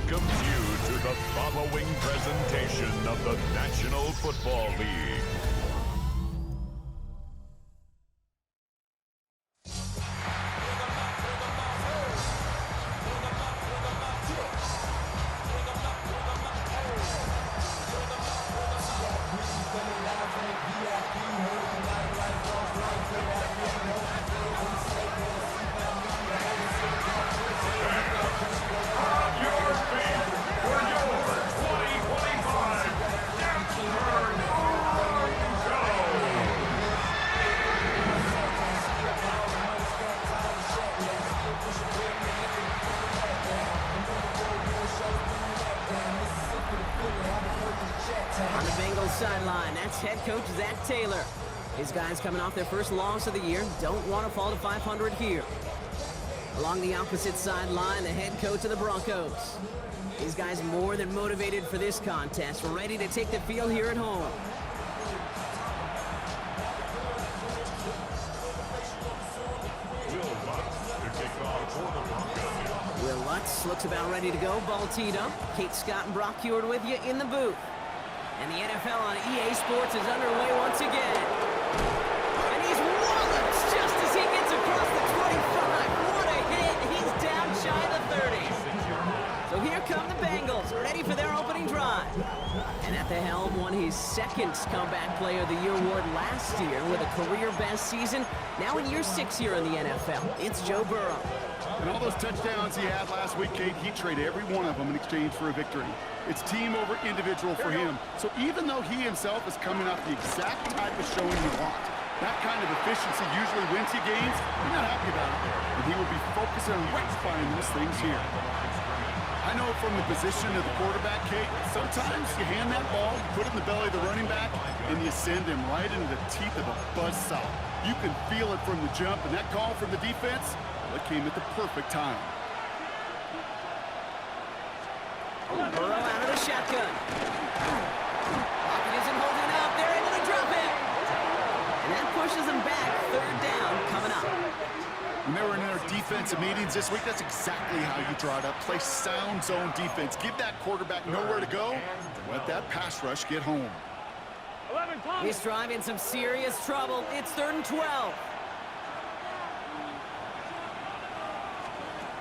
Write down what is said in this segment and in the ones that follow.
welcomes you to the following presentation of the National Football League. On the Bengals sideline, that's head coach Zach Taylor. His guys coming off their first loss of the year don't want to fall to 500 here. Along the opposite sideline, the head coach of the Broncos. These guys more than motivated for this contest, ready to take the field here at home. Will Lutz looks about ready to go. Ball teed up. Kate Scott and Brock Heward with you in the booth. And the NFL on EA Sports is underway once again. And he's walloped just as he gets across the 25. What a hit. He's down shy of the 30. So here come the Bengals, ready for their opening drive. And at the helm, won his second Comeback Player of the Year award last year with a career-best season. Now in year 6 here in the NFL, it's Joe Burrow. And all those touchdowns he had last week, Kate, he traded every one of them in exchange for a victory. It's team over individual for him. So even though he himself is coming off the exact type of showing you want, that kind of efficiency usually wins you games, you're not happy about it. And he will be focusing on rectifying those things here. I know from the position of the quarterback, Kate, sometimes you hand that ball, put it in the belly of the running back, and you send him right into the teeth of a buzzsaw. You can feel it from the jump, and that call from the defense, well, it came at the perfect time. Burrow out of the shotgun. Pocket isn't holding up. They're able to drop it. And that pushes them back. Third down coming up. Remember in our defensive meetings this week, that's exactly how you draw it up. Play sound zone defense. Give that quarterback nowhere to go. Let that pass rush get home. This drive in some serious trouble. It's 3rd and 12.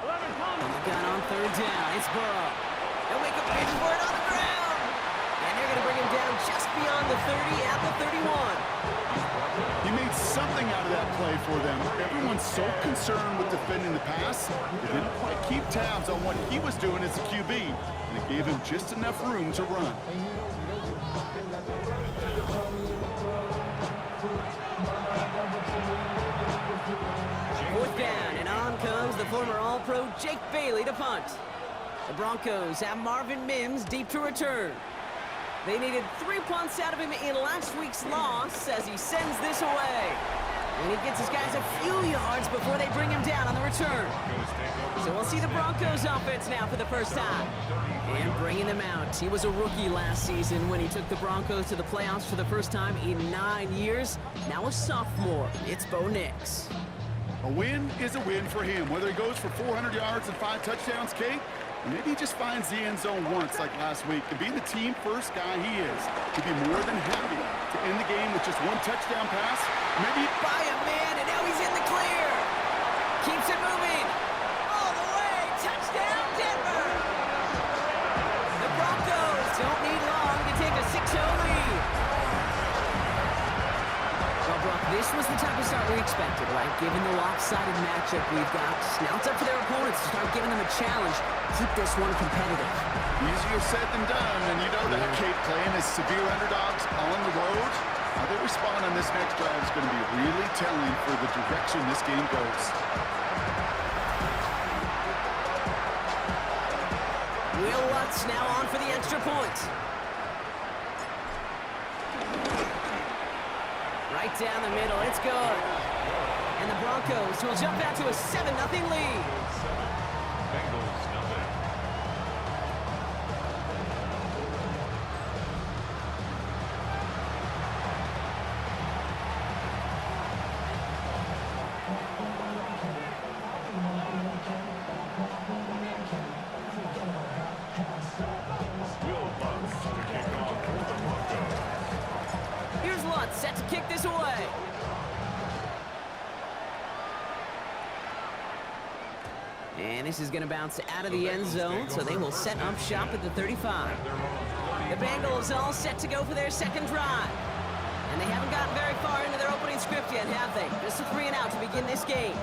On the gun on 3rd down. It's Burrow. They'll make a pitch for it on the ground. And they're going to bring him down just beyond the 30 at the 31. He made something out of that play for them. Everyone's so concerned with defending the pass, they didn't quite keep tabs on what he was doing as a QB. And it gave him just enough room to run. Fourth down, and on comes the former All-Pro Jake Bailey to punt. The Broncos have Marvin Mims deep to return. They needed 3 punts out of him in last week's loss as he sends this away. And he gets his guys a few yards before they bring him down on the return. So we'll see the Broncos offense now for the first time. And bringing them out. He was a rookie last season when he took the Broncos to the playoffs for the first time in 9 years. Now a sophomore. It's Bo Nix. A win is a win for him. Whether he goes for 400 yards and 5 touchdowns, Kate, or maybe he just finds the end zone once like last week. And being the team first guy he is, he'd be more than happy to end the game with just 1 touchdown pass. Maybe by a man, and now he's in the clear. Keeps it moving. All the way. Touchdown, Denver. The Broncos don't need long to take a 6-0 lead. Well, Brock, this was the type of start we expected, right? Given the lopsided matchup we've got. Now it's up to their opponents to start giving them a challenge. Keep this one competitive. Easier said than done, and you know that, Kate, playing as severe underdogs on the road. How they respond on this next drive is going to be really telling for the direction this game goes. Will Lutz now on for the extra point. Right down the middle, it's good. And the Broncos will jump out to a 7-0 lead. Bengals nothing. And this is going to bounce out of the end zone, so they will set up shop at the 35. The Bengals all set to go for their second drive. And they haven't gotten very far into their opening script yet, have they? Just a 3 and out to begin this game.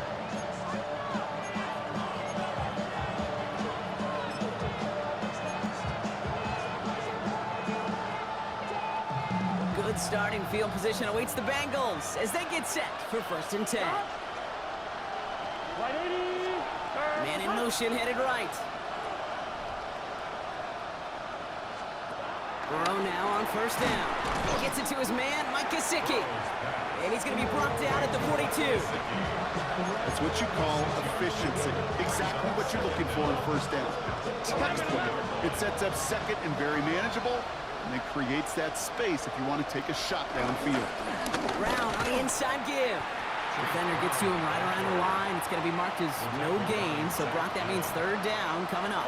Good starting field position awaits the Bengals as they get set for 1st and 10. Man in motion, headed right. Burrow now on 1st down. He gets it to his man, Mike Gesicki. And he's going to be brought down at the 42. That's what you call efficiency. Exactly what you're looking for in 1st down. Textbook. It sets up 2nd and very manageable, and it creates that space if you want to take a shot downfield. Brown on the inside give. Defender gets to him right around the line. It's going to be marked as no gain. So, Brock, that means 3rd down coming up.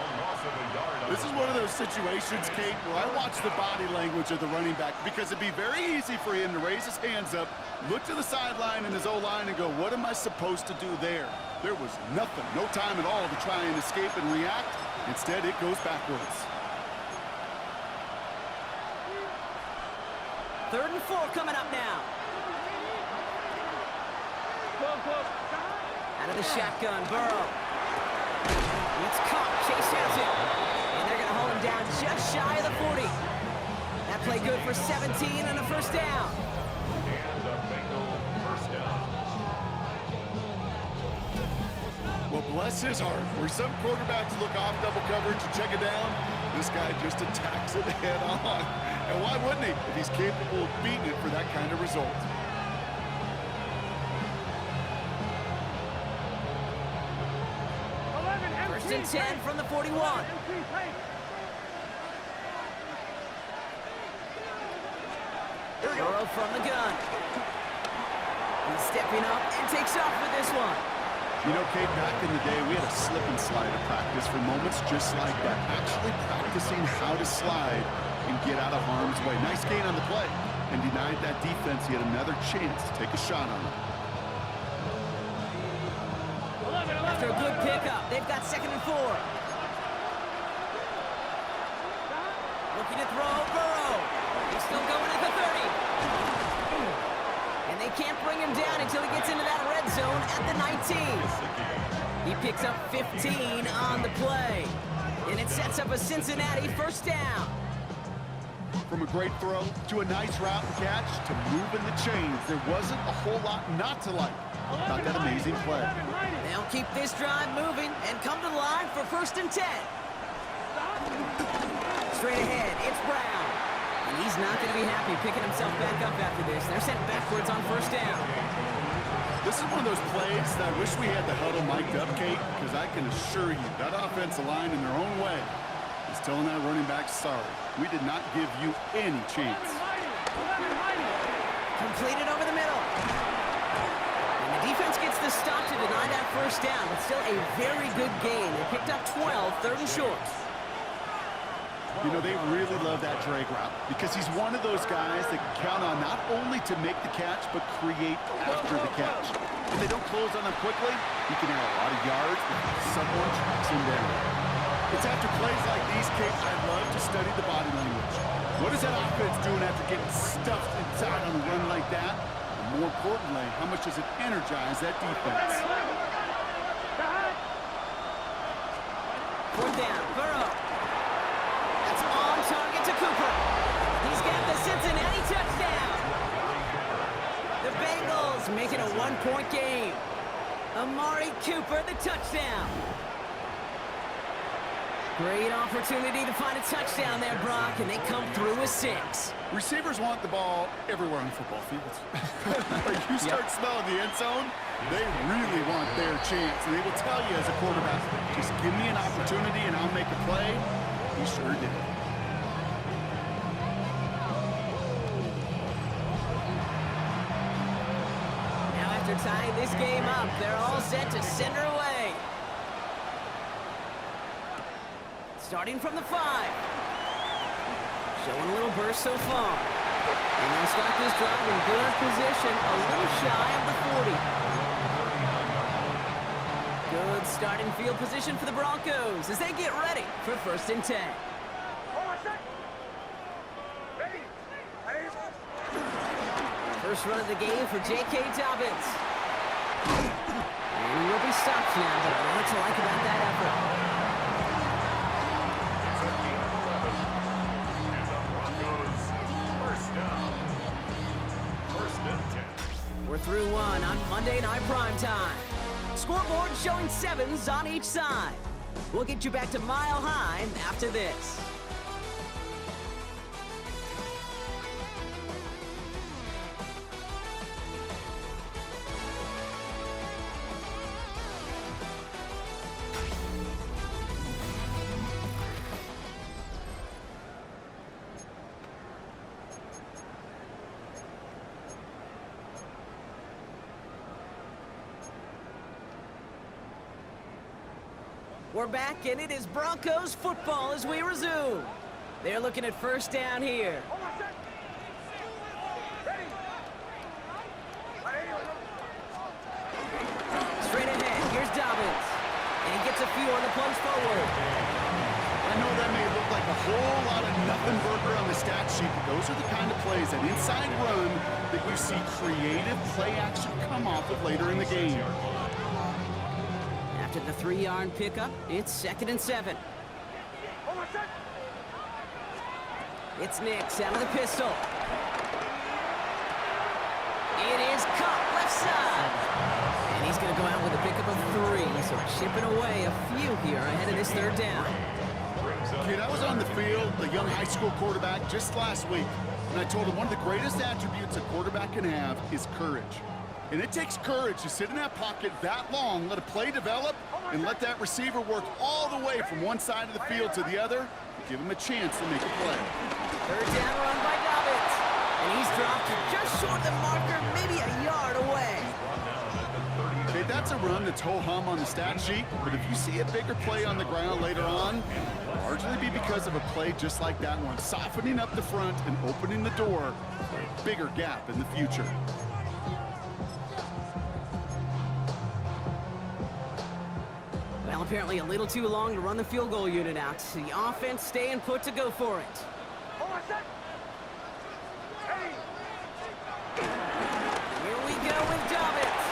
This is one of those situations, Kate, where I watch the body language of the running back because it'd be very easy for him to raise his hands up, look to the sideline in his O-line and go, what am I supposed to do there? There was nothing, no time at all to try and escape and react. Instead, it goes backwards. 3rd and 4 coming up now. Out of the shotgun, Burrow. It's caught. Chase has it. And they're going to hold him down just shy of the 40. That play good for 17 and a 1st down. And a Bengal 1st down. Well, bless his heart. Where some quarterbacks look off double coverage and check it down, this guy just attacks it head on. And why wouldn't he if he's capable of beating it for that kind of result? 1st and 10 from the 41. Burrow from the gun. He's stepping up and takes off with this one. You know, Kate, back in the day, we had a slip and slide of practice for moments just like that. Actually practicing how to slide and get out of harm's way. Nice gain on the play. And denied that defense yet another chance to take a shot on him. After a good pickup, they've got 2nd and 4. Looking to throw, Burrow. He's still going at the 30. And they can't bring him down until he gets into that red zone at the 19. He picks up 15 on the play. And it sets up a Cincinnati 1st down. From a great throw to a nice route and catch to moving the chains, there wasn't a whole lot not to like about that amazing play. They'll keep this drive moving and come to the line for 1st and 10. Straight ahead, it's Brown. And he's not going to be happy picking himself back up after this. They're sent backwards on 1st down. This is one of those plays that I wish we had the huddle mic'd up, Kate, because I can assure you that offensive line in their own way is telling that running back, sorry, we did not give you any chance. Completed over the middle. And the defense gets the stop to deny that 1st down, but still a very good game. They picked up 12, 3rd and short. You know, they really love that drag route because he's one of those guys that can count on not only to make the catch, but create after the catch. If they don't close on him quickly, he can add a lot of yards if someone tracks him down. It's after plays like these, Kate, I love to study the body language. What is that offense doing after getting stuffed inside on a run like that? And more importantly, how much does it energize that defense? 4th down, Burrow. That's on target to Cooper. He's got the Cincinnati touchdown. The Bengals making a 1-point game. Amari Cooper, the touchdown. Great opportunity to find a touchdown there, Brock, and they come through with 6. Receivers want the ball everywhere on football fields. When you start smelling the end zone, they really want their chance. And they will tell you as a quarterback, just give me an opportunity and I'll make a play. He sure did. Now after tying this game up, they're all set to send her away. Starting from the 5. Showing a little burst so far. And they'll start this drive in good position, a little shy of the 40. Good It's starting field position for the Broncos as they get ready for 1st and 10. First run of the game for J.K. Dobbins. And he will be stopped now, but a lot to like about that effort. And the Broncos, first down. 1st and 10. We're through one on Monday Night Primetime. Scoreboard showing 7s on each side. We'll get you back to Mile High after this. We're back, and it is Broncos football as we resume. They're looking at 1st down here. Straight ahead, here's Dobbins. And he gets a few on the plunge forward. I know that may look like a whole lot of nothing burger on the stat sheet, but those are the kind of plays, an inside run, that you see creative play action come off of later in the game. After the 3-yard pickup, it's 2nd and 7. It's Nix out of the pistol. It is caught left side. And he's going to go out with a pickup of 3. So chipping away a few here ahead of this 3rd down. Kid, I was on the field, the young high school quarterback, just last week, and I told him one of the greatest attributes a quarterback can have is courage. And it takes courage to sit in that pocket that long, let a play develop, and let that receiver work all the way from one side of the field to the other, and give him a chance to make a play. 3rd down run by Dobbins. And he's dropped just short of the marker, maybe a yard away. Okay, that's a run that's ho-hum on the stat sheet, but if you see a bigger play on the ground later on, largely be because of a play just like that one, softening up the front and opening the door for a bigger gap in the future. Well, apparently a little too long to run the field goal unit out. The offense staying put to go for it. Here we go with Dobbins.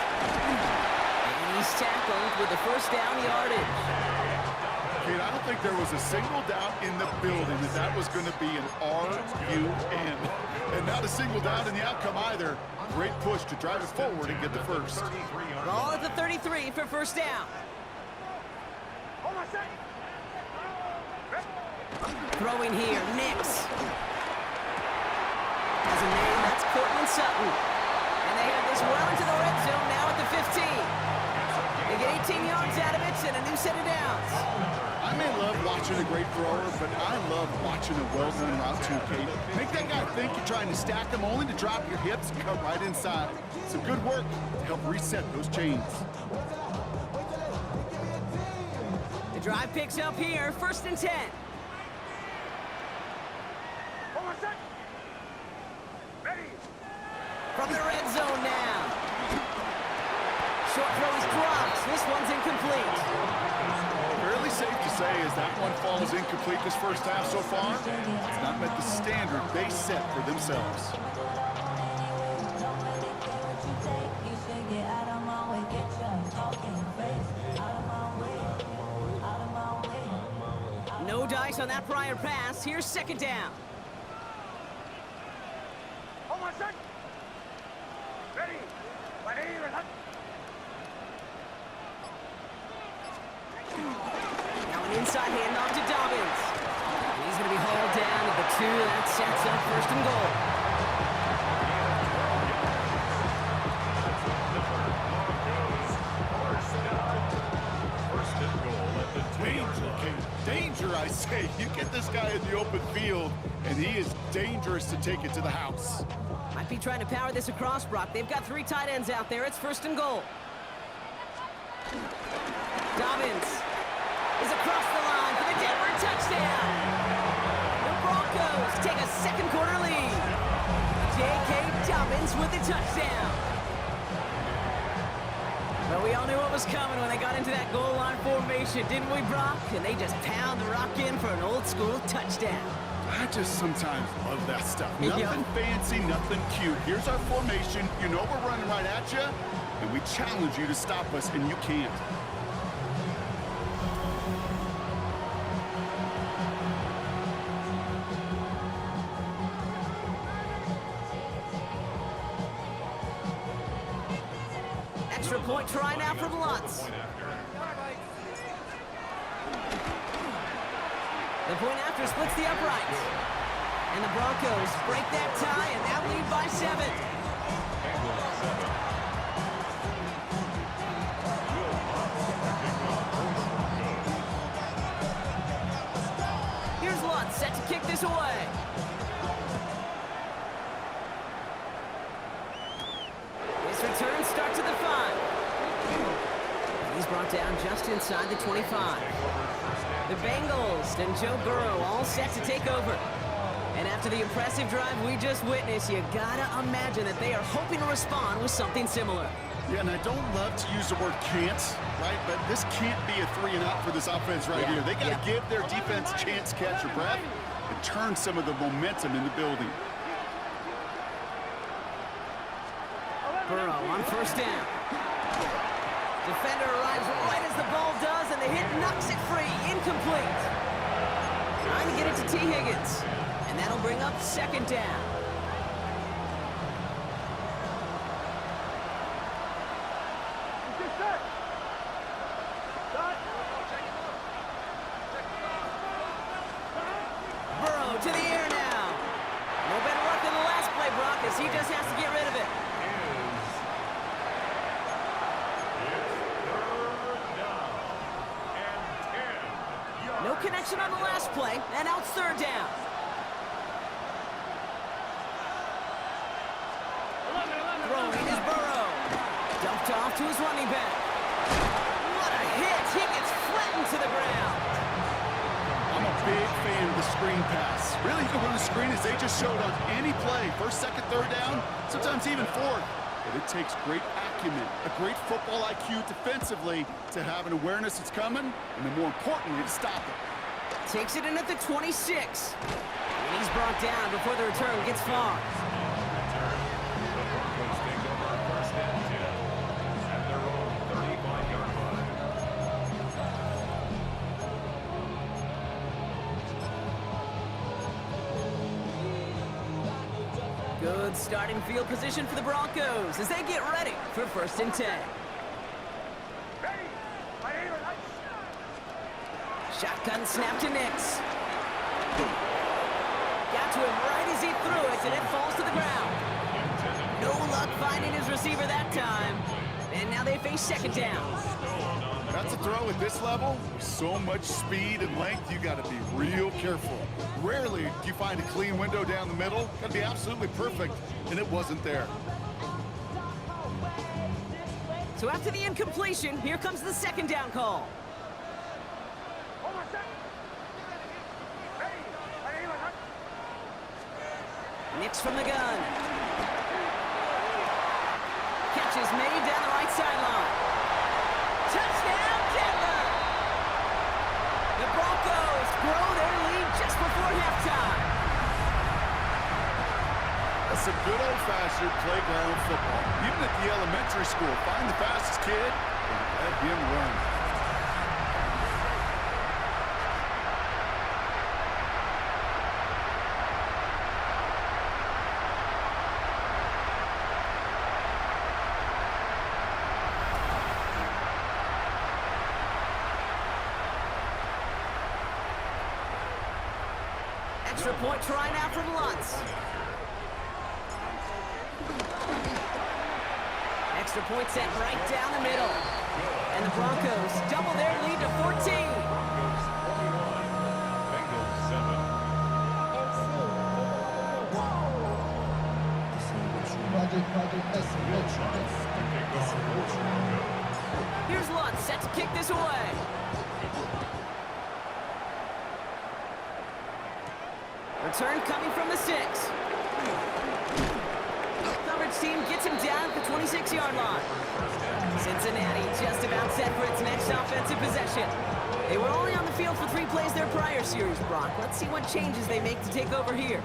And he's tackled with the 1st down yardage. Kid, I don't think there was a single doubt in the building that that was going to be an R-U-N. And not a single doubt in the outcome either. Great push to drive it forward and get the 1st. Ball at the 33 for 1st down. Throwing here, Nix. As a name, that's Cortland Sutton. And they have this well into the red zone now at the 15. They get 18 yards out of it and a new set of downs. I may love watching a great thrower, but I love watching a well-done route too, Kate. Make that guy think you're trying to stack him only to drop your hips and cut right inside. Some good work to help reset those chains. The drive picks up here, 1st and 10. From the red zone now. Short throw is dropped. This one's incomplete. Fairly safe to say as that one falls incomplete this 1st half so far, it's not met the standard they set for themselves. No dice on that prior pass. Here's 2nd down. Now an inside handoff to Dobbins. And he's going to be hauled down at the 2. That sets up 1st and goal. Danger, I say. You get this guy in the open field, and he is dangerous to take it to the house. Might be trying to power this across, Brock. They've got 3 tight ends out there. It's 1st and goal. Dobbins is across the line for the Denver touchdown. The Broncos take a 2nd quarter lead. J.K. Dobbins with the touchdown. Well, we all knew what was coming when they got into that goal line formation, didn't we, Brock? And they just pound the rock in for an old-school touchdown. I just sometimes love that stuff. Yeah. Nothing fancy, nothing cute. Here's our formation. You know we're running right at you, and we challenge you to stop us, and you can't. Extra point try now from Lutz. The point after splits the uprights. And the Broncos break that tie and now lead by 7. Here's Lutz set to kick this away. His return starts at the 5. He's brought down just inside the 25. The Bengals and Joe Burrow all set to take over. And after the impressive drive we just witnessed, you gotta imagine that they are hoping to respond with something similar. Yeah, and I don't love to use the word can't, right? But this can't be a 3-and-out for this offense right here. They got to give their defense a chance to catch their breath and turn some of the momentum in the building. Burrow on first down. Defender arrives right as the ball does, and the hit knocks it free. Incomplete. Trying to get it to T. Higgins. And that'll bring up second down. Burrow to the air now. No better luck than the last play, Brock, as he just has to get rid of it. No connection on the last play, and now it's third down. Throwing is Burrow. Dumped off to his running back. What a hit! He gets flattened to the ground. I'm a big fan of the screen pass. Really, you can run a screen as they just showed on any play. First, second, third down, sometimes even fourth. But it takes great acumen, a great football IQ defensively to have an awareness it's coming, and then more importantly, to stop it. Takes it in at the 26. And he's brought down before the return gets far. Good starting field position for the Broncos as they get ready for first and 10. Shotgun snap to Nix. Got to him right as he threw it, and it falls to the ground. No luck finding his receiver that time. And now they face second down. That's a throw at this level. So much speed and length, you got to be real careful. Rarely do you find a clean window down the middle. Got to be absolutely perfect, and it wasn't there. So after the incompletion, here comes the second down call. Nix from the gun. Catch is made down the right sideline. Touchdown, Denver! The Broncos grow their lead just before halftime. That's a good old-fashioned playground football. Even at the elementary school, find the fastest kid and let him run. Extra point try now from Lutz. Extra point set right down the middle. And the Broncos double their lead to 14. Here's Lutz set to kick this away. Return coming from the 6. Coverage team gets him down at the 26-yard line. Cincinnati just about set for its next offensive possession. They were only on the field for 3 plays their prior series, Brock. Let's see what changes they make to take over here.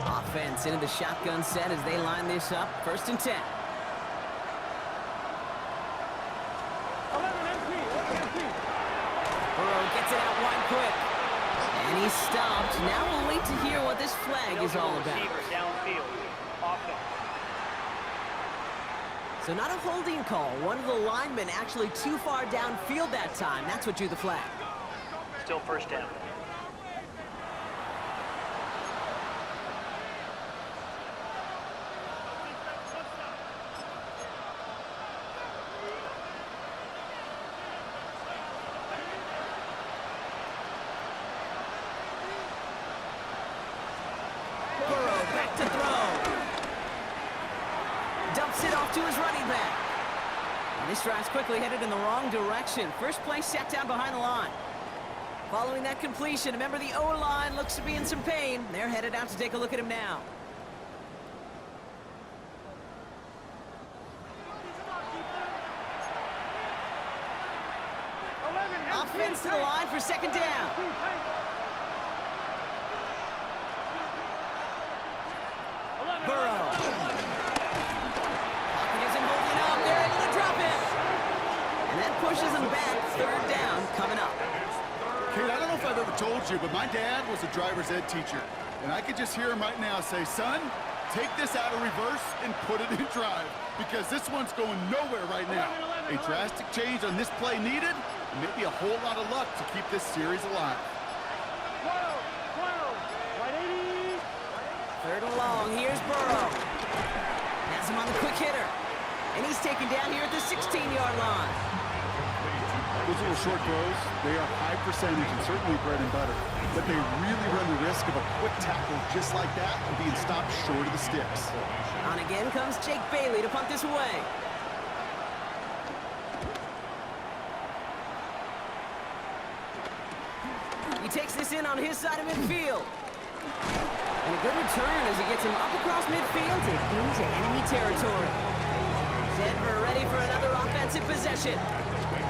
Offense into the shotgun set as they line this up. 1st and 10. Burrow gets it out wide quick. And he's stopped. Now we'll wait to hear what this flag is all about. So not a holding call. One of the linemen actually too far downfield that time. That's what drew the flag. Still 1st down. Burrow back to throw. Dumps it off to his running back. And this drive's quickly headed in the wrong direction. First play set down behind the line. Following that completion, a member of the O-line looks to be in some pain. They're headed out to take a look at him now. Offense to the line for 2nd down. Burrow. Pocket isn't holding up. They're able to drop it. And that pushes them back. 3rd down coming up. Kate, I don't know if I've ever told you, but my dad was a driver's ed teacher. And I could just hear him right now say, son, take this out of reverse and put it in drive. Because this one's going nowhere right now. A drastic change on this play needed, and maybe a whole lot of luck to keep this series alive. 3rd and long. Here's Burrow. Has him on the quick hitter. And he's taken down here at the 16-yard line. Those little short throws, they are high percentage and certainly bread and butter. But they really run the risk of a quick tackle just like that and being stopped short of the sticks. On again comes Jake Bailey to punt this away. He takes this in on his side of midfield. And a good return as he gets him up across midfield and into enemy territory. Denver ready for another offensive possession.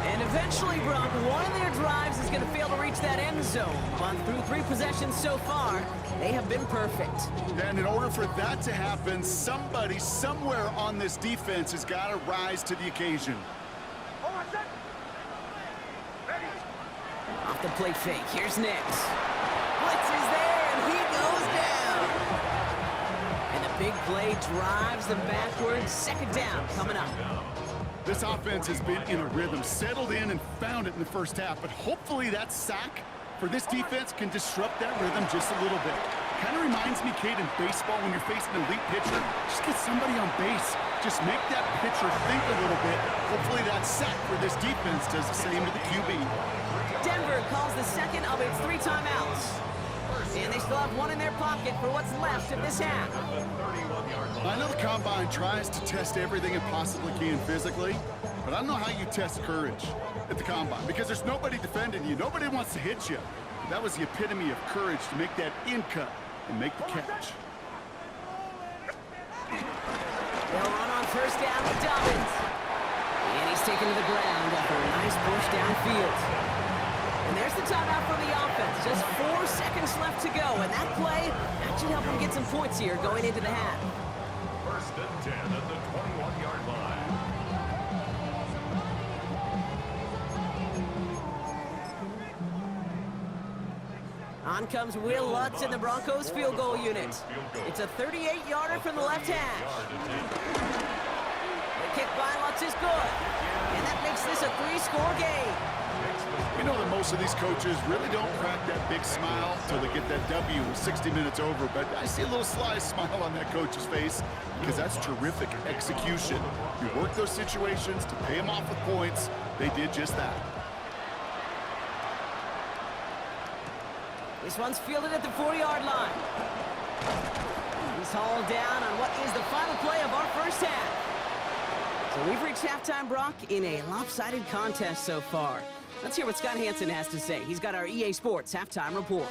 And eventually, Brock, one of their drives is going to fail to reach that end zone. But through 3 possessions so far, they have been perfect. And in order for that to happen, somebody somewhere on this defense has got to rise to the occasion. Off the plate fake, here's Nix. Blitz is there, and he goes down. And the big play drives them backwards. 2nd down coming up. This offense has been in a rhythm, settled in and found it in the 1st half. But hopefully that sack for this defense can disrupt that rhythm just a little bit. Kind of reminds me, Kate, in baseball when you're facing an elite pitcher, just get somebody on base. Just make that pitcher think a little bit. Hopefully that sack for this defense does the same to the QB. Denver calls the 2nd of its 3 timeouts. And they still have 1 in their pocket for what's left of this half. I know the Combine tries to test everything it possibly can physically, but I don't know how you test courage at the Combine because there's nobody defending you. Nobody wants to hit you. That was the epitome of courage to make that in cut and make the catch. They'll run on 1st down with Dobbins. And he's taken to the ground after a nice push downfield. And there's the timeout for the offense. Just 4 seconds left to go. And that play, that should help them get some points here going into the half. 1st and 10 at the 21-yard line. On comes Will Lutz in the Broncos field goal unit. It's a 38-yarder from the left hash. The kick by Lutz is good. And that makes this a 3-score game. You know that most of these coaches really don't crack that big smile till they get that W 60 minutes over, but I see a little sly smile on that coach's face because that's terrific execution. You work those situations to pay them off with points. They did just that. This one's fielded at the 4-yard line. He's hauled down on what is the final play of our 1st half. So So we've reached halftime, Brock, in a lopsided contest so far. Let's hear what Scott Hansen has to say. He's got our EA Sports halftime report.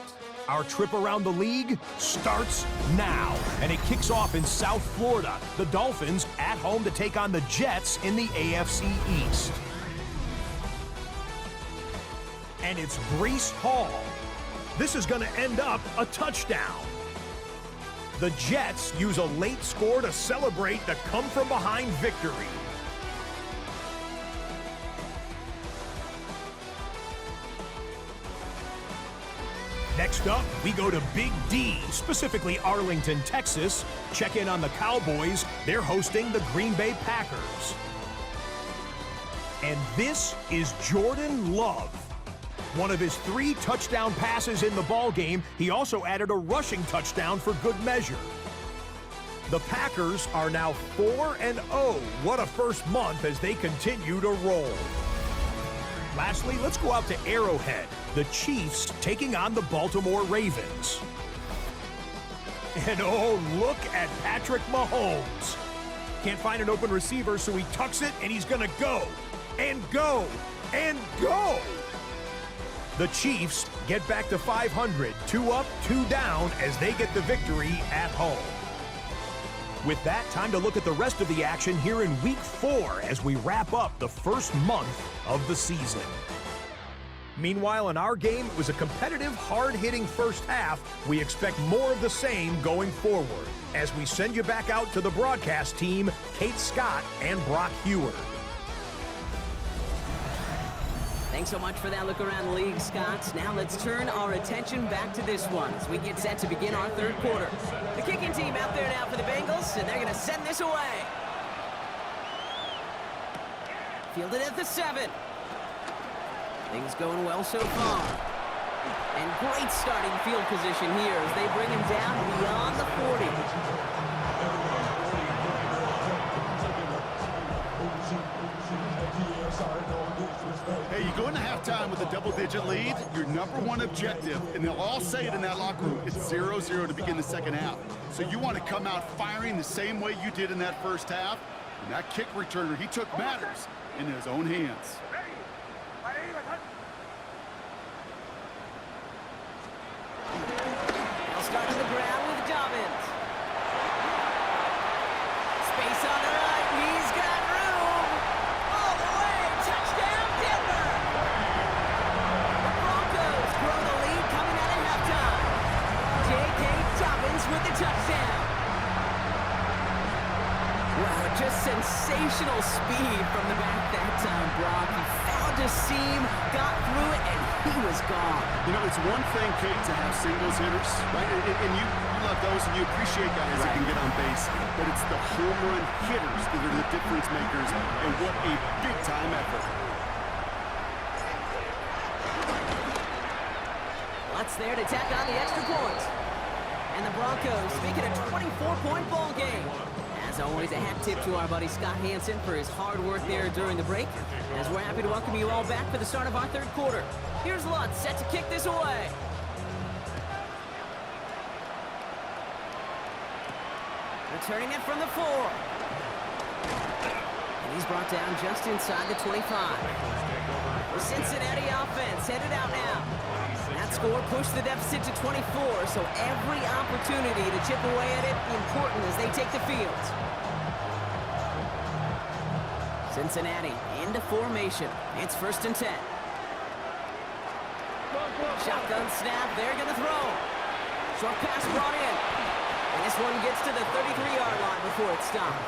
Our trip around the league starts now, and it kicks off in South Florida. The Dolphins at home to take on the Jets in the AFC East. And it's Breece Hall. This is going to end up a touchdown. The Jets use a late score to celebrate the come-from-behind victory. Next up, we go to Big D, specifically Arlington, Texas. Check in on the Cowboys. They're hosting the Green Bay Packers. And this is Jordan Love. One of his 3 touchdown passes in the ballgame, he also added a rushing touchdown for good measure. The Packers are now 4-0. What a first month as they continue to roll. Lastly, let's go out to Arrowhead. The Chiefs taking on the Baltimore Ravens. And oh, look at Patrick Mahomes. Can't find an open receiver, so he tucks it, and he's gonna go, and go, and go. The Chiefs get back to 500, 2 up, 2 down as they get the victory at home. With that, time to look at the rest of the action here in Week 4 as we wrap up the first month of the season. Meanwhile, in our game, it was a competitive, hard-hitting first half. We expect more of the same going forward as we send you back out to the broadcast team, Kate Scott and Brock Heward. Thanks so much for that look around the league, Scott. Now let's turn our attention back to this one as we get set to begin our third quarter. The kicking team out there now for the Bengals, and they're going to send this away. Fielded at the 7. Things going well so far. And great starting field position here as they bring him down beyond the 40. Hey, you go into halftime with a double-digit lead, your #1 objective, and they'll all say it in that locker room, it's 0-0 to begin the second half. So you want to come out firing the same way you did in that first half. And that kick returner, he took matters in his own hands. They'll start on the ground with Dobbins. Space on the right, he's got room. All the way, touchdown Denver. The Broncos grow the lead coming out of halftime. J.K. Dobbins with the touchdown. Wow, just sensational speed from the back that time, Brock. He found a seam, got through it, and he was gone. You know, it's one thing, Kate, to have singles hitters, right? And you love those and you appreciate guys that can get on base. But it's the home run hitters that are the difference makers, and what a big-time effort. Lutz there to tack on the extra point. And the Broncos make it a 24-point ball game. As always, a hat tip to our buddy Scott Hansen for his hard work there during the break. As we're happy to welcome you all back for the start of our third quarter. Here's Lutz set to kick this away. Returning it from the 4. And he's brought down just inside the 25. The Cincinnati offense headed out now. That score pushed the deficit to 24, so every opportunity to chip away at it important as they take the field. Cincinnati into formation. It's 1st and 10. Shotgun snap, they're going to throw. Short pass brought in. And this one gets to the 33-yard line before it's stopped.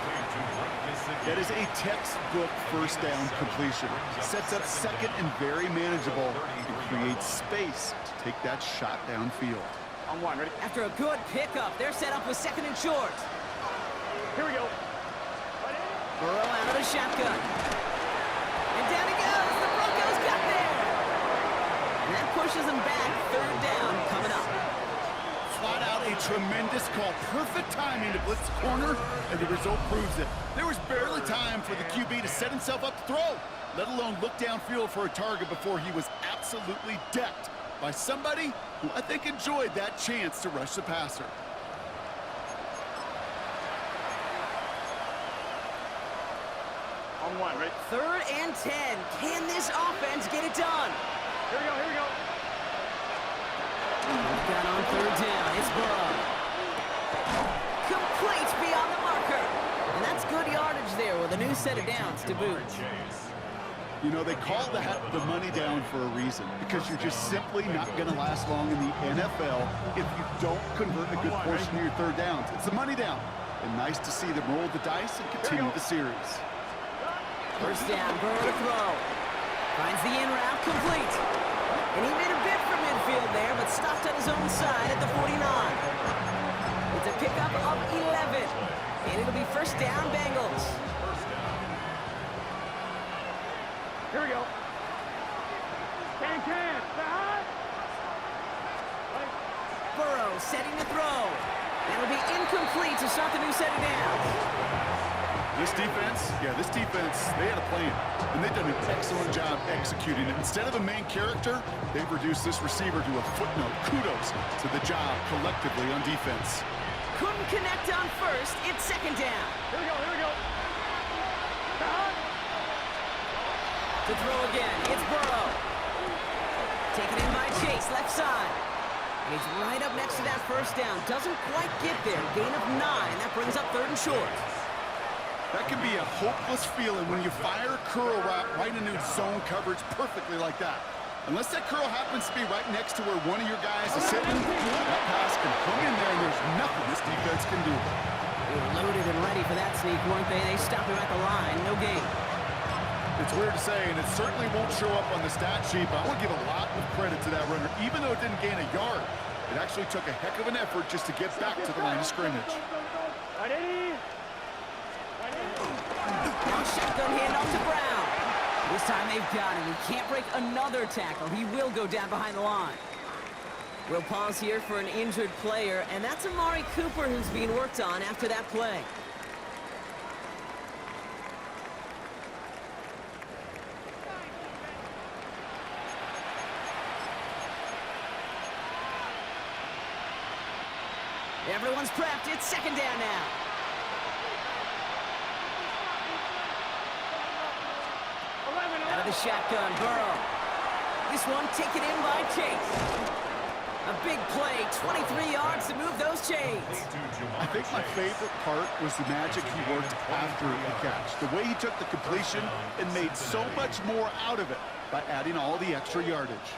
That is a textbook first down completion. Sets up second and very manageable and creates space to take that shot downfield. On 1, ready? After a good pickup, they're set up with 2nd and short. Here we go. Burrow out of the shotgun. And down he goes. The Broncos got there. And that pushes them back. 3rd down coming up. Flat out a tremendous call. Perfect timing to blitz the corner, and the result proves it. There was barely time for the QB to set himself up to throw, let alone look downfield for a target before he was absolutely decked by somebody who I think enjoyed that chance to rush the passer. On one, ready? 3rd and 10. Can this offense get it done? Here we go, here we go. Got on 3rd down. It's Burrow. Complete beyond the marker. And that's good yardage there with a new set of downs to boot. You know, they call that the money down for a reason, because you're just simply not going to last long in the NFL if you don't convert a good portion of your 3rd downs. It's the money down. And nice to see them roll the dice and continue the series. 1st down, Burrow to throw. Finds the in route complete. And he made a bid for midfield there, but stopped on his own side at the 49. It's a pickup of 11. And it'll be 1st down, Bengals. Here we go. Can. Behind. Burrow setting to throw. That'll be incomplete to start the new set of downs. This defense, they had a plan, and they've done an excellent job executing it. Instead of a main character, they've reduced this receiver to a footnote. Kudos to the job collectively on defense. Couldn't connect on 1st. It's 2nd down. Here we go. Behind. To throw again, it's Burrow. Taken in by Chase, left side. And he's right up next to that 1st down. Doesn't quite get there. Gain of 9. That brings up 3rd and short. That can be a hopeless feeling when you fire a curl route right into zone coverage perfectly like that. Unless that curl happens to be right next to where one of your guys is sitting, that pass can come in there and there's nothing this defense can do. They were loaded and ready for that sneak, weren't they? They stopped him at the line. No gain. It's weird to say, and it certainly won't show up on the stat sheet, but I want to give a lot of credit to that runner. Even though it didn't gain a yard, it actually took a heck of an effort just to get back to the line of scrimmage. Now shotgun handoff to Brown. This time they've got him. He can't break another tackle. He will go down behind the line. We'll pause here for an injured player, and that's Amari Cooper who's being worked on after that play. Everyone's prepped. It's 2nd down now. Out of the shotgun, Burrow. This one taken in by Chase. A big play, 23 yards to move those chains. I think my favorite part was the magic he worked after the catch. The way he took the completion and made so much more out of it by adding all the extra yardage.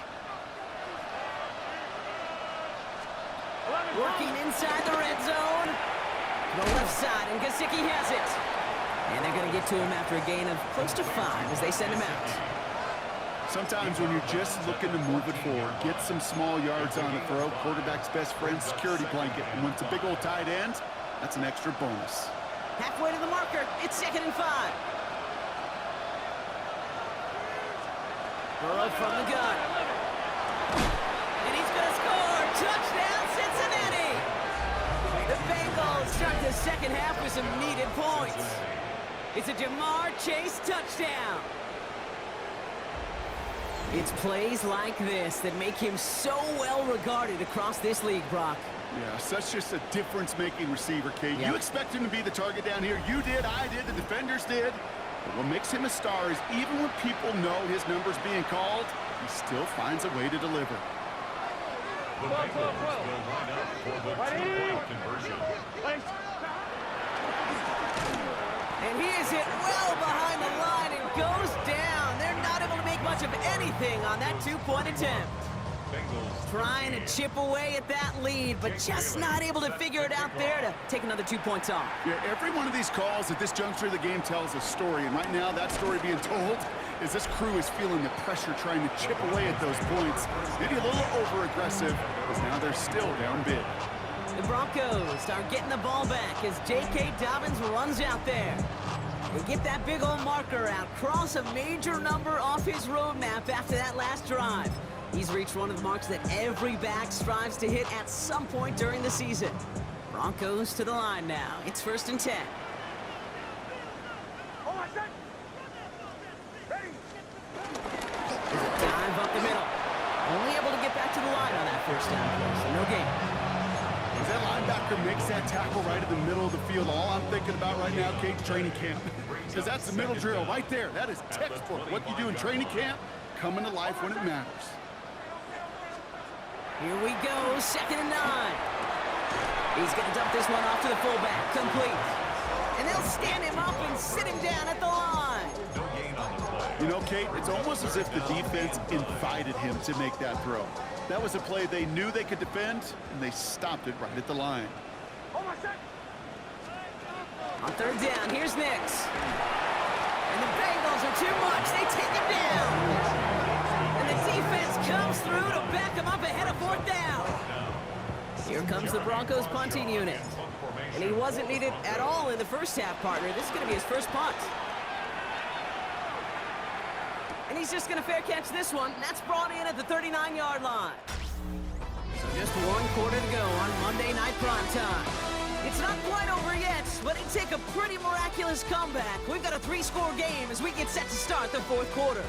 Working inside the red zone. The left side, and Gesicki has it. And they're going to get to him after a gain of close to 5 as they send him out. Sometimes when you're just looking to move it forward, get some small yards on the throw, quarterback's best friend, security blanket. And when it's a big old tight end, that's an extra bonus. Halfway to the marker, it's 2nd and 5. Burrow from the gun. And he's going to score. Touchdown, Cincinnati! The Bengals start the 2nd half with some needed points. It's a Jamar Chase touchdown. It's plays like this that make him so well regarded across this league, Brock. Yeah, such just a difference-making receiver, Kate. Yep. You expect him to be the target down here. You did, I did, the defenders did. But what makes him a star is even when people know his number's being called, he still finds a way to deliver. The Bengals will line up for the two-point conversion. And he is hit well behind the line and goes down. They're not able to make much of anything on that 2-point attempt. Trying to chip away at that lead, but just not able to figure it out there to take another 2 points off. Yeah, every one of these calls at this juncture of the game tells a story, and right now that story being told is this crew is feeling the pressure trying to chip away at those points. Maybe a little over-aggressive, because now they're still down big. The Broncos start getting the ball back as J.K. Dobbins runs out there. They get that big old marker out, cross a major number off his roadmap after that last drive. He's reached one of the marks that every back strives to hit at some point during the season. Broncos to the line now. It's 1st and 10. There's a dive up the middle. Only able to get back to the line on that 1st down play, so no gain. As that linebacker makes that tackle right in the middle of the field, all I'm thinking about right now, Kate's training camp. because that's the middle drill right there. That is textbook. What you do in training camp, coming to life when it matters. Here we go, 2nd and 9. He's going to dump this one off to the fullback, complete. And they'll stand him up and sit him down at the line. No gain on the play. You know, Kate, it's almost as if the defense invited him to make that throw. That was a play they knew they could defend, and they stopped it right at the line. On 3rd down, here's Nix. And the Bengals are too much. They take him down. And the defense comes through to back him up ahead of 4th down. Here comes the Broncos punting unit. And he wasn't needed at all in the first half, partner. This is going to be his first punt. And he's just going to fair catch this one. That's brought in at the 39-yard line. So just 1 quarter to go on Monday Night Primetime. It's not quite over yet, but it take a pretty miraculous comeback. We've got a 3-score game as we get set to start the 4th quarter.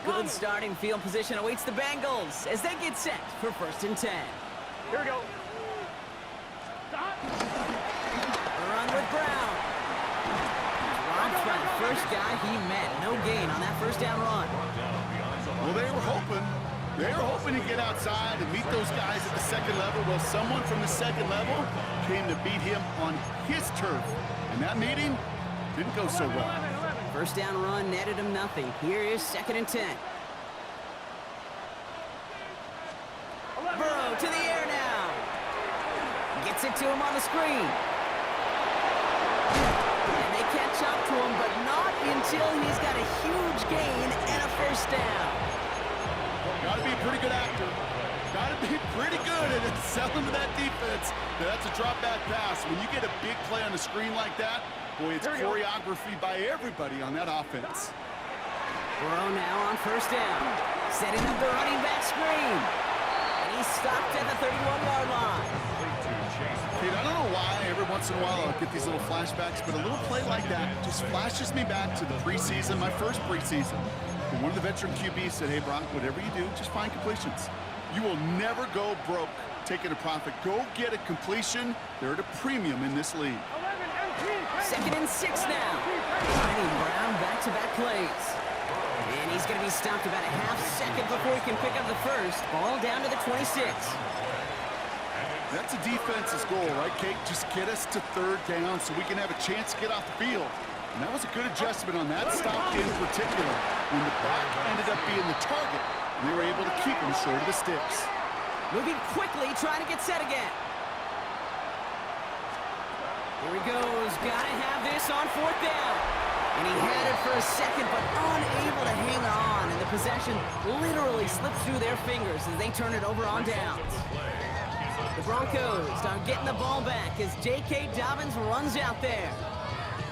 Good starting field position awaits the Bengals as they get set for 1st and 10. Here we go. Run with Brown. Dropped by the first guy he met. No gain on that 1st down run. Well, they were hoping to get outside and meet those guys at the 2nd level. Well, someone from the 2nd level came to beat him on his turf. And that meeting didn't go so well. 1st down run netted him nothing. Here is 2nd and 10. Burrow to the air now. Gets it to him on the screen. And they catch up to him, but not until he's got a huge gain and a 1st down. Got to be a pretty good actor. Got to be pretty good at selling to that defense. Now, that's a drop back pass. When you get a big play on the screen like that, boy, it's choreography by everybody on that offense. Burrow now on 1st down. Setting up the running back screen. And he's stopped at the 31-yard line. Kate, I don't know why every once in a while I'll get these little flashbacks, but a little play like that just flashes me back to the preseason, my first preseason. And one of the veteran QBs said, hey, Brock, whatever you do, just find completions. You will never go broke taking a profit. Go get a completion. They're at a premium in this league. 2nd and 6 now. Finding Brown back-to-back plays. And he's going to be stopped about a half second before he can pick up the 1st. Ball down to the 26. That's a defense's goal, right, Kate? Just get us to 3rd down so we can have a chance to get off the field. And that was a good adjustment on that stop in particular when the back ended up being the target. And they were able to keep him short of the sticks. Moving quickly, trying to get set again. Here he goes. Gotta have this on 4th down. And he had it for a second, but unable to hang on. And the possession literally slips through their fingers as they turn it over on downs. The Broncos start getting the ball back as J.K. Dobbins runs out there.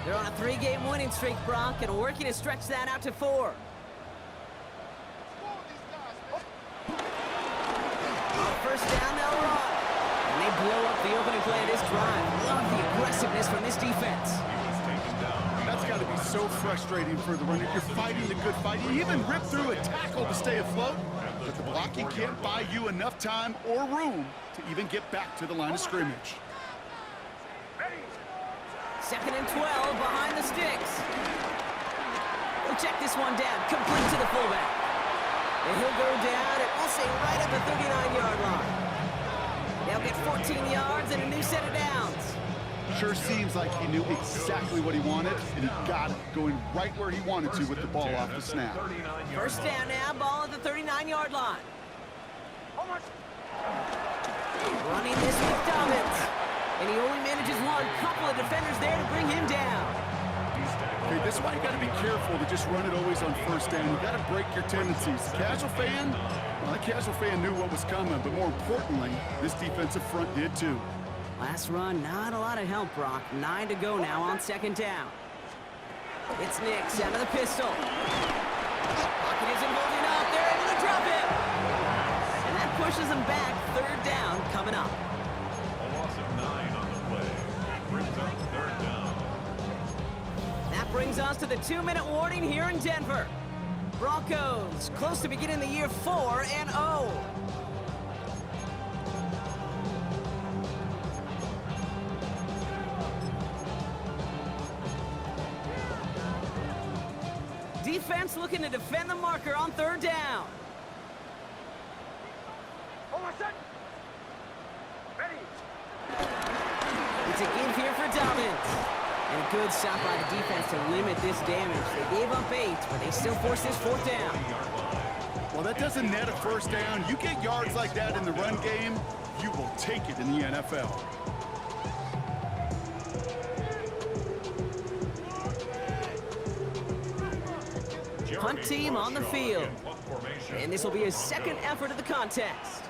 They're on a 3-game winning streak, Brock, and working to stretch that out to 4. On 1st down, they'll run. And they blow up the opening play of this drive. Love the aggressiveness from this defense. That's got to be so frustrating for the runner. You're fighting the good fight. You even rip through a tackle to stay afloat, but the blocking can't buy you enough time or room to even get back to the line of scrimmage. 2nd and 12 behind the sticks. We'll check this one down. Complete to the fullback. And he'll go down at, we'll say, right at the 39-yard line. They'll get 14 yards and a new set of downs. Sure seems like he knew exactly what he wanted, and he got it, going right where he wanted to with the ball off the snap. 1st down now, ball at the 39-yard line. Running this with Dobbins. And he only manages one. Couple of defenders there to bring him down. Okay, this is why you got to be careful to just run it always on 1st down. You got to break your tendencies. The casual fan, well, the casual fan knew what was coming, but more importantly, this defensive front did too. Last run, not a lot of help, Brock. 9 to go now on 2nd down. It's Nix out of the pistol. Pocket isn't holding up. They're able to drop him. And that push pushes them back. Third down coming up. A loss of 9 on the play. Brings up third down. That brings us to the 2-minute warning here in Denver. Broncos close to beginning the year 4-0. Defense looking to defend the marker on third down. Hold on, set. Ready. It's a give here for Dobbins. And a good stop by the defense to limit this damage. They gave up 8, but they still force this fourth down. Well, that doesn't net a first down. You get yards like that in the run game, you will take it in the NFL. Punt team on the field. And this will be his second effort of the contest.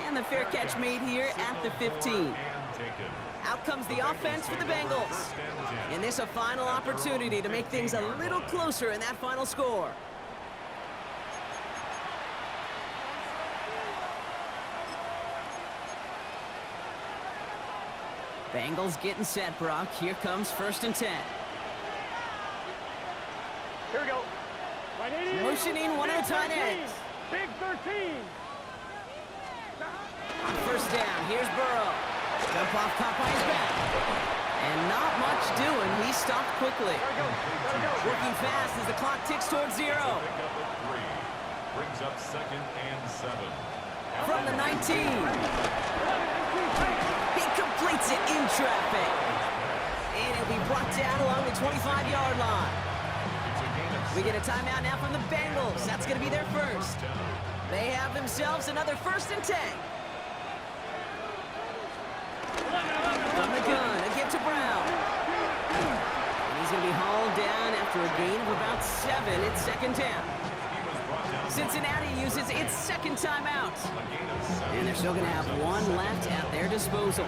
And the fair catch made here at the 15. Out comes the offense for the Bengals. And this a final opportunity to make things a little closer in that final score. Bengals getting set, Brock. Here comes 1st and 10. Here we go. Right 80. Motioning one of the tight ends. Big 13. On 1st down, here's Burrow. Jump off caught by his back. And not much doing. He stopped quickly. There we go. There we go. Working fast as the clock ticks towards 0. Pick up a 3. Brings up 2nd and 7. From the 19. He completes it in traffic. And it'll be brought down along the 25-yard line. We get a timeout now from the Bengals. That's going to be their first. They have themselves another 1st and 10. From the gun, a give to Brown. And he's going to be hauled down after a gain of about 7. It's 2nd down. Cincinnati uses its 2nd timeout. And they're still going to have 1 left at their disposal.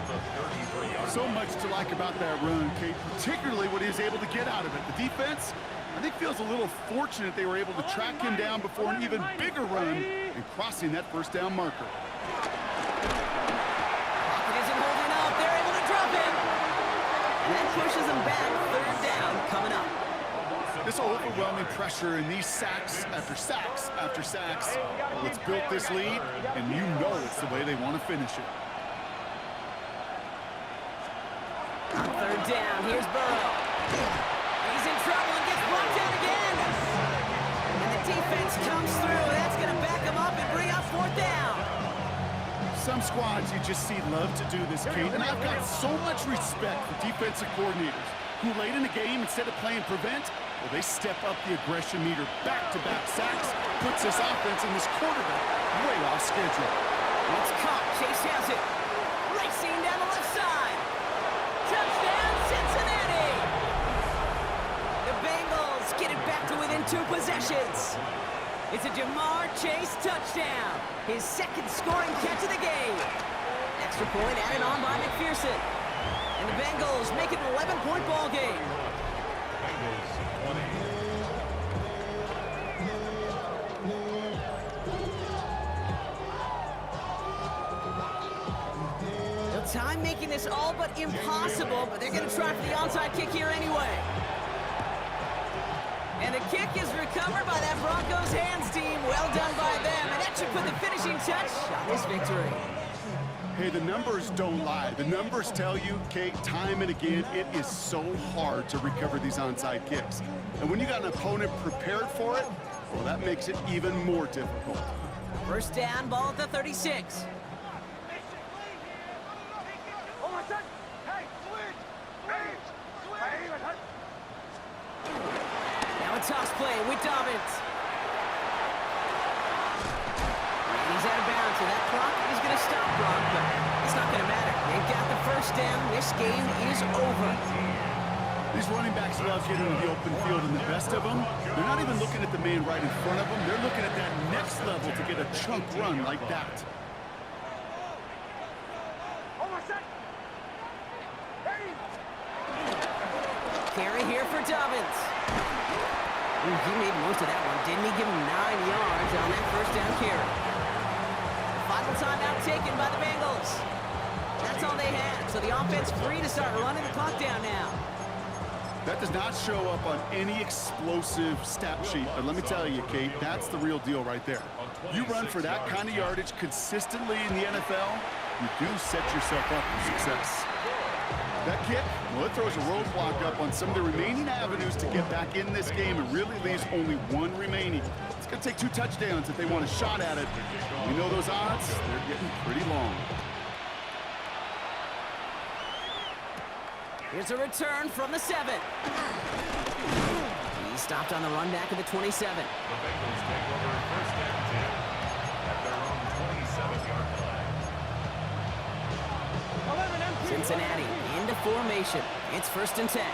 So much to like about that run, Kate, particularly what he was able to get out of it. The defense, I think, feels a little fortunate they were able to track him down before an even bigger run and crossing that 1st down marker. Pocket isn't holding up. They're able to drop him. And that pushes them back. 3rd down coming up. This overwhelming pressure and these sacks after sacks after sacks, well, it's built this lead, and you know it's the way they want to finish it. On 3rd down, here's Burrow. He's in trouble and gets brought down again. And the defense comes through. That's going to back him up and bring up 4th down. Some squads you just see love to do this, Kate, and I've got so much respect for defensive coordinators who late in the game, instead of playing prevent, well, they step up the aggression meter. Back-to-back sacks puts this offense and this quarterback way off schedule. It's caught. Chase has it. Racing down the left side. Touchdown, Cincinnati! The Bengals get it back to within 2 possessions. It's a Jamar Chase touchdown. His 2nd scoring catch of the game. Extra point added on by McPherson. And the Bengals make it an 11-point ball game. Bengals 20. Time making this all but impossible, but they're going to try for the onside kick here anyway. And the kick is recovered by that Broncos hands team. Well done by them, and that should put the finishing touch on this victory. Hey, the numbers don't lie. The numbers tell you, Kate, time and again, it is so hard to recover these onside kicks. And when you got an opponent prepared for it, well, that makes it even more difficult. 1st down, ball at the 36. Now a toss play with Dobbins. And he's out of bounds, so that clock is going to stop Brock, but it's not going to matter. They've got the 1st down. This game is over. These running backs love getting in the open field, and the best of them, they're not even looking at the man right in front of them. They're looking at that next level to get a chunk run like that. set. Ready. Carry here for Dobbins. Ooh, he made most of that one, didn't he? Give him 9 yards on that first down carry. Final timeout taken by the Bengals. That's all they had, so the offense free to start running the clock down now. That does not show up on any explosive stat sheet, but let me tell you, Kate, that's the real deal right there. You run for that kind of yardage consistently in the NFL, you do set yourself up for success. That kick, well, it throws a roadblock up on some of the remaining avenues to get back in this game. It really leaves only one remaining. It's going to take 2 touchdowns if they want a shot at it. We know those odds, they're getting pretty long. Here's a return from the 7. He stopped on the run back of the 27. The Bengals take over first and 10 at their own 27-yard line. 11 empty. Cincinnati into formation. It's first and 10.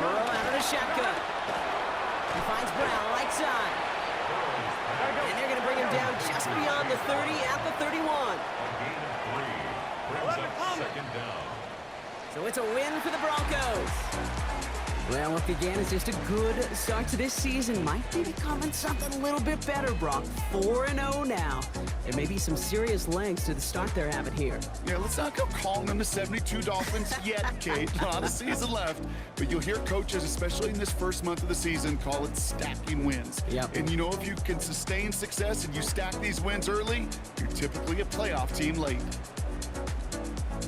Burrow out of the shotgun. He finds Brown right side. And they're going to bring him down just beyond the 30 at the 31. A gain of 3 brings up second down. So it's a win for the Broncos. Well, what began as just a good start to this season might be becoming something a little bit better, Brock. 4-0 now. There may be some serious lengths to the start they're having here. Yeah, let's not go calling them the 72 Dolphins yet, Kate. A lot of season left. But you'll hear coaches, especially in this first month of the season, call it stacking wins. Yep. And you know, if you can sustain success and you stack these wins early, you're typically a playoff team late.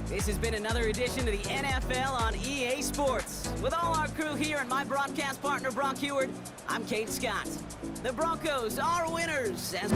This has been another edition of the NFL on EA Sports. With all our crew here and my broadcast partner, Brock Heward, I'm Kate Scott. The Broncos are winners as